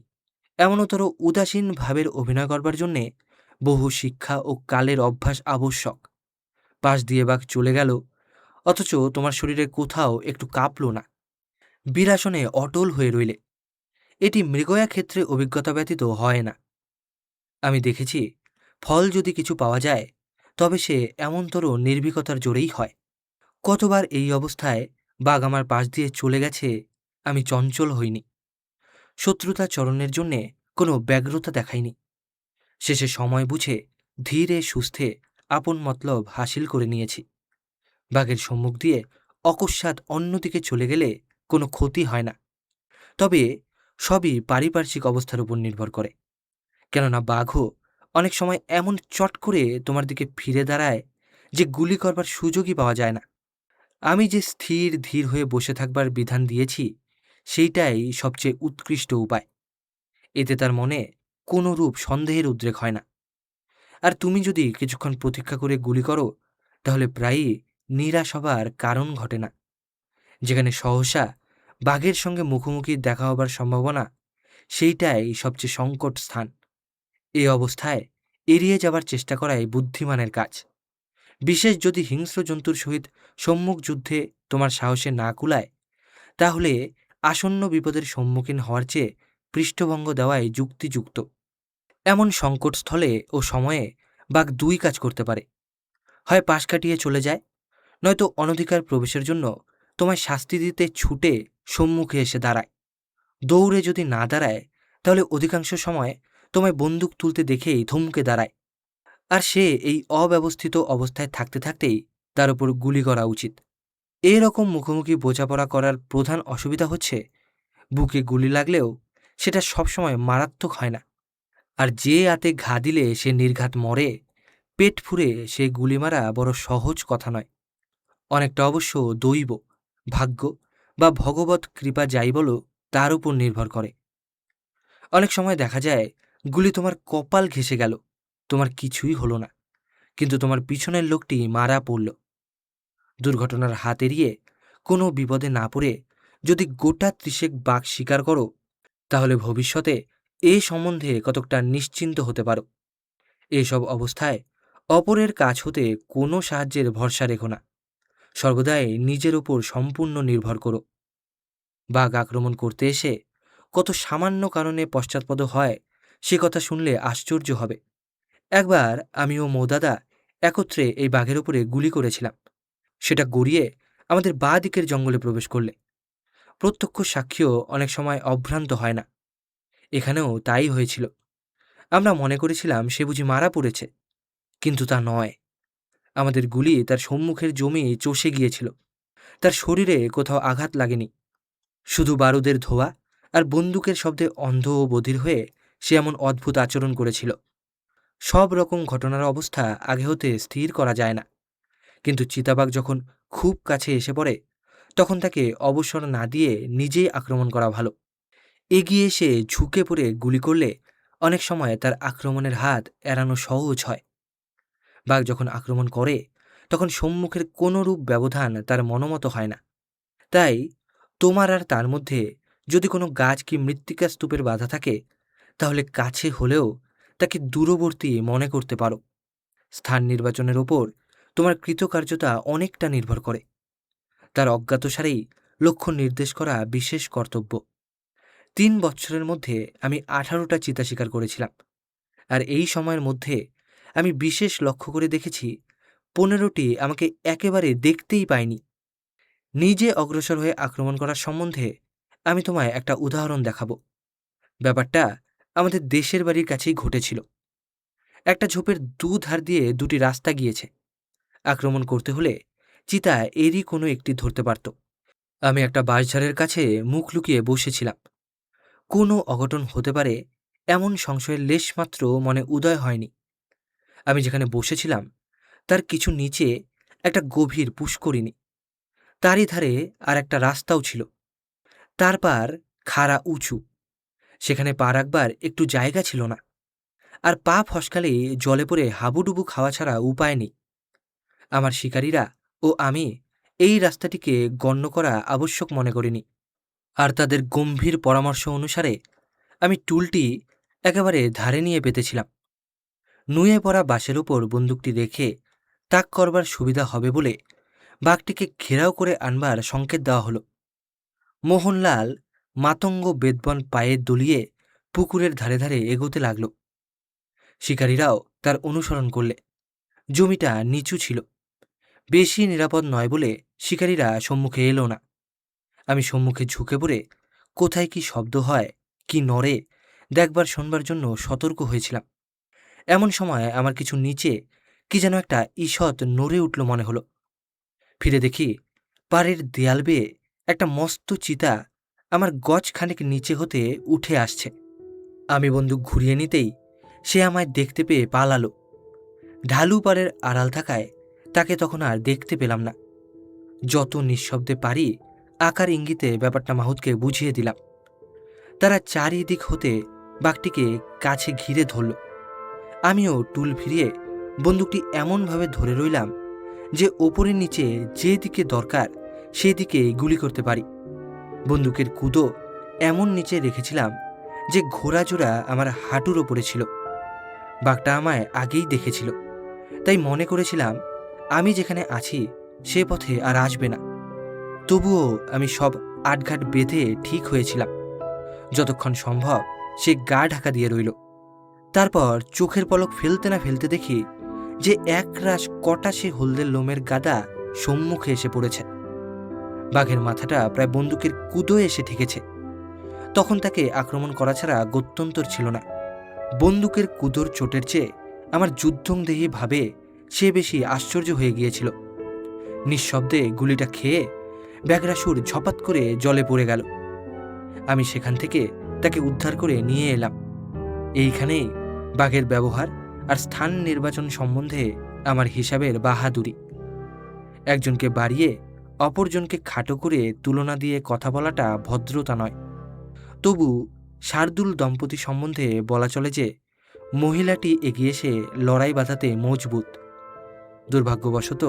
এমনতর উদাসীন ভাবের অভিনয় করবার জন্যে বহু শিক্ষা ও কালের অভ্যাস আবশ্যক। পাশ দিয়ে বাঘ চলে গেল, অথচ তোমার শরীরে কোথাও একটু কাঁপল না, বিরাসনে অটল হয়ে রইলে। এটি মৃগয়া ক্ষেত্রে অভিজ্ঞতা ব্যতীত হয় না। আমি দেখেছি, ফল যদি কিছু পাওয়া যায় তবে সে এমনতর নির্ভীকতার জোরেই হয়। কতবার এই অবস্থায় বাঘ আমার পাশ দিয়ে চলে গেছে, আমি চঞ্চল হইনি, শত্রুতা চরণের জন্যে কোনো ব্যগ্রতা দেখাইনি। শেষে সময় বুঝে ধীরে সুস্থে আপন মতলব হাসিল করে নিয়েছি। বাঘের সম্মুখ দিয়ে অকস্মাৎ অন্যদিকে চলে গেলে কোনো ক্ষতি হয় না, তবে সবই পারিপার্শ্বিক অবস্থার উপর নির্ভর করে। কেননা বাঘও অনেক সময় এমন চট করে তোমার দিকে ফিরে দাঁড়ায় যে গুলি করবার সুযোগই পাওয়া যায় না। আমি যে স্থির ধীর হয়ে বসে থাকবার বিধান দিয়েছি সেইটাই সবচেয়ে উৎকৃষ্ট উপায়। এতে তার মনে কোনো রূপ সন্দেহের উদ্রেক হয় না। আর তুমি যদি কিছুক্ষণ প্রতীক্ষা করে গুলি করো, তাহলে প্রায়ই নিরাশ হবার কারণ ঘটে না। যেখানে সহসা বাঘের সঙ্গে মুখোমুখি দেখা হবার সম্ভাবনা, সেইটাই সবচেয়ে সংকট স্থান। এই অবস্থায় এড়িয়ে যাবার চেষ্টা করাই বুদ্ধিমানের কাজ। বিশেষ যদি হিংস্র জন্তুর সহিত সম্মুখ যুদ্ধে তোমার সাহসে না কুলায়, তাহলে আসন্ন বিপদের সম্মুখীন হওয়ার চেয়ে পৃষ্ঠভঙ্গ দেওয়াই যুক্তিযুক্ত। এমন সংকটস্থলে ও সময়ে বাঘ দুই কাজ করতে পারে: হয় পাশ কাটিয়ে চলে যায়, নয়তো অনধিকার প্রবেশের জন্য তোমায় শাস্তি দিতে ছুটে সম্মুখে এসে দাঁড়ায়। দৌড়ে যদি না দাঁড়ায়, তাহলে অধিকাংশ সময় তোমায় বন্দুক তুলতে দেখেই থমকে দাঁড়ায়। আর সে এই অব্যবস্থিত অবস্থায় থাকতে থাকতেই তার উপর গুলি করা উচিত। এরকম মুখোমুখি বোঝাপড়া করার প্রধান অসুবিধা হচ্ছে, বুকে গুলি লাগলেও সেটা সবসময় মারাত্মক হয় না। আর যে আতে ঘা দিলে সে নির্ঘাত মরে, পেট ফুঁড়ে সে গুলি মারা বড় সহজ কথা নয়। অনেকটা অবশ্য দৈব, ভাগ্য বা ভগবৎ কৃপা যাই বলো, তার উপর নির্ভর করে। অনেক সময় দেখা যায় গুলি তোমার কপাল ঘেঁষে গেল, তোমার কিছুই হলো না, কিন্তু তোমার পিছনের লোকটি মারা পড়ল। দুর্ঘটনার হাত এড়িয়ে কোনো বিপদে না পড়ে যদি গোটা 30 বাঘ শিকার করো, তাহলে ভবিষ্যতে এ সম্বন্ধে কতকটা নিশ্চিন্ত হতে পারো। এসব অবস্থায় অপরের কাছ হতে কোনো সাহায্যের ভরসা রেখো না, সর্বদাই নিজের উপর সম্পূর্ণ নির্ভর করো। বাঘ আক্রমণ করতে এসে কত সামান্য কারণে পশ্চাৎপদ হয়, সে কথা শুনলে আশ্চর্য হবে। একবার আমি ও মৌদাদা একত্রে এই বাঘের উপরে গুলি করেছিলাম। সেটা গড়িয়ে আমাদের বাঁ দিকের জঙ্গলে প্রবেশ করলে প্রত্যক্ষ সাক্ষীও অনেক সময় অভ্রান্ত হয় না। এখানেও তাই হয়েছিল। আমরা মনে করেছিলাম সে বুঝি মারা পড়েছে, কিন্তু তা নয়। আমাদের গুলি তার সম্মুখের জমি চষে গিয়েছিল। তার শরীরে কোথাও আঘাত লাগেনি, শুধু বারুদের ধোঁয়া আর বন্দুকের শব্দে অন্ধ ও বধির হয়ে সে এমন অদ্ভুত আচরণ করেছিল। সব রকম ঘটনার অবস্থা আগে হতে স্থির করা যায় না, কিন্তু চিতাবাঘ যখন খুব কাছে এসে পড়ে, তখন তাকে অবসর না দিয়ে নিজেই আক্রমণ করা ভালো। এগিয়ে এসে ঝুঁকে পড়ে গুলি করলে অনেক সময় তার আক্রমণের হাত এড়ানো সহজ হয়। বাঘ যখন আক্রমণ করে, তখন সম্মুখের কোনরূপ ব্যবধান তার মনোমতো হয় না। তাই তোমার আর তার মধ্যে যদি কোনো গাছ কি মৃত্তিকা স্তূপের বাধা থাকে, তাহলে কাছে হলেও তাকে দূরবর্তী মনে করতে পারো। স্থান নির্বাচনের ওপর তোমার কৃতকার্যতা অনেকটা নির্ভর করে। তার অজ্ঞাতসারেই লক্ষ্য নির্দেশ করা বিশেষ কর্তব্য। 3 বৎসরের মধ্যে আমি 18টা চিতা শিকার করেছিলাম, আর এই সময়ের মধ্যে আমি বিশেষ লক্ষ্য করে দেখেছি 15টি আমাকে একেবারে দেখতেই পায়নি। নিজে অগ্রসর হয়ে আক্রমণ করার সম্বন্ধে আমি তোমায় একটা উদাহরণ দেখাবো। ব্যাপারটা আমাদের দেশের বাড়ির কাছেই ঘটেছিল। একটা ঝোপের দুধার দিয়ে দুটি রাস্তা গিয়েছে। আক্রমণ করতে হলে চিতা এরই কোনো একটি ধরতে পারত। আমি একটা বাঁশঝাড়ের কাছে মুখ লুকিয়ে বসেছিলাম। কোনো অঘটন হতে পারে এমন সংশয়ের লেশমাত্র মনে উদয় হয়নি। আমি যেখানে বসেছিলাম তার কিছু নিচে একটা গভীর পুষ্করিণী, তারই ধারে আর একটা রাস্তাও ছিল। তার পার খাড়া উঁচু, সেখানে পা রাখবার একটু জায়গা ছিল না, আর পা ফসকালে জলে পড়ে হাবুডুবু খাওয়া ছাড়া উপায় নেই। আমার শিকারীরা ও আমি এই রাস্তাটিকে গণ্য করা আবশ্যক মনে করিনি, আর তাদের গম্ভীর পরামর্শ অনুসারে আমি টুলটি একেবারে ধারে নিয়ে পেতেছিলাম। নুয়ে পড়া বাঁশের ওপর বন্দুকটি রেখে তাক করবার সুবিধা হবে বলে বাঘটিকে ঘেরাও করে আনবার সংকেত দেওয়া হলো। মোহনলাল মাতঙ্গ বেদবন পায়ে দলিয়ে পুকুরের ধারে ধারে এগোতে লাগল। শিকারীরাও তার অনুসরণ করলে। জমিটা নিচু ছিল, বেশি নিরাপদ নয় বলে শিকারীরা সম্মুখে এলো না। আমি সম্মুখে ঝুঁকে পড়ে কোথায় কি শব্দ হয়, কি নড়ে দেখবার শোনবার জন্য সতর্ক হয়েছিলাম। এমন সময় আমার কিছু নিচে কি যেন একটা ঈষৎ নড়ে উঠল মনে হলো। ফিরে দেখি পাড়ের দেয়াল বেয়ে একটা মস্ত চিতা আমার গজ খানেক নিচে হতে উঠে আসছে। আমি বন্দুক ঘুরিয়ে নিতেই সে আমায় দেখতে পেয়ে পালালো। ঢালু পাড়ের আড়াল থাকায় তাকে তখন আর দেখতে পেলাম না। যত নিঃশব্দে পারি আকার ইঙ্গিতে ব্যাপারটা মাহুতকে বুঝিয়ে দিলাম। তারা চারিদিক হতে বাঘটিকে কাছে ঘিরে ধরল। আমিও টুল ফিরিয়ে বন্দুকটি এমনভাবে ধরে রইলাম যে ওপরে নিচে যে দিকে দরকার সেই দিকে গুলি করতে পারি। বন্দুকের কুদো এমন নিচে রেখেছিলাম যে ঘোড়াজোড়া আমার হাঁটুর ওপরে ছিল। বাঘটা আমায় আগেই দেখেছিল, তাই মনে করেছিলাম আমি যেখানে আছি সে পথে আর আসবে না। তবুও আমি সব আটঘাট বেঁধে ঠিক হয়েছিলাম। যতক্ষণ সম্ভব সে গা ঢাকা দিয়ে রইল। তারপর চোখের পলক ফেলতে না ফেলতে দেখি যে একরাশ কটাশে হলদে লোমের গাদা সম্মুখে এসে পড়েছে। বাঘের মাথাটা প্রায় বন্দুকের কুদোয় এসে ঠেকেছে। তখন তাকে আক্রমণ করা ছাড়া গত্যন্তর ছিল না। বন্দুকের কুদোর চোটের চেয়ে আমার যুদ্ধংদেহী ভাবে সে বেশি আশ্চর্য হয়ে গিয়েছিল। নিঃশব্দে গুলিটা খেয়ে ব্যাঘ্রাসুর ঝপাত করে জলে পড়ে গেল। আমি সেখান থেকে তাকে উদ্ধার করে নিয়ে এলাম। এইখানেই বাঘের ব্যবহার আর স্থান নির্বাচন সম্বন্ধে আমার হিসাবের বাহাদুরি। একজনকে বাড়িয়ে অপরজনকে খাটো করে তুলনা দিয়ে কথা বলাটা ভদ্রতা নয়। তবু শার্দুল দম্পতি সম্বন্ধে বলা চলে যে মহিলাটি এগিয়ে এসে লড়াই বাঁধাতে মজবুত। দুর্ভাগ্যবশত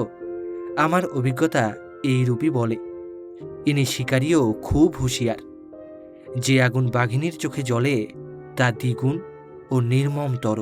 আমার অভিজ্ঞতা এইরূপই বলে। ইনি শিকারীও খুব হুঁশিয়ার। যে আগুন বাঘিনীর চোখে জ্বলে তা দ্বিগুণ ও নির্মমতর।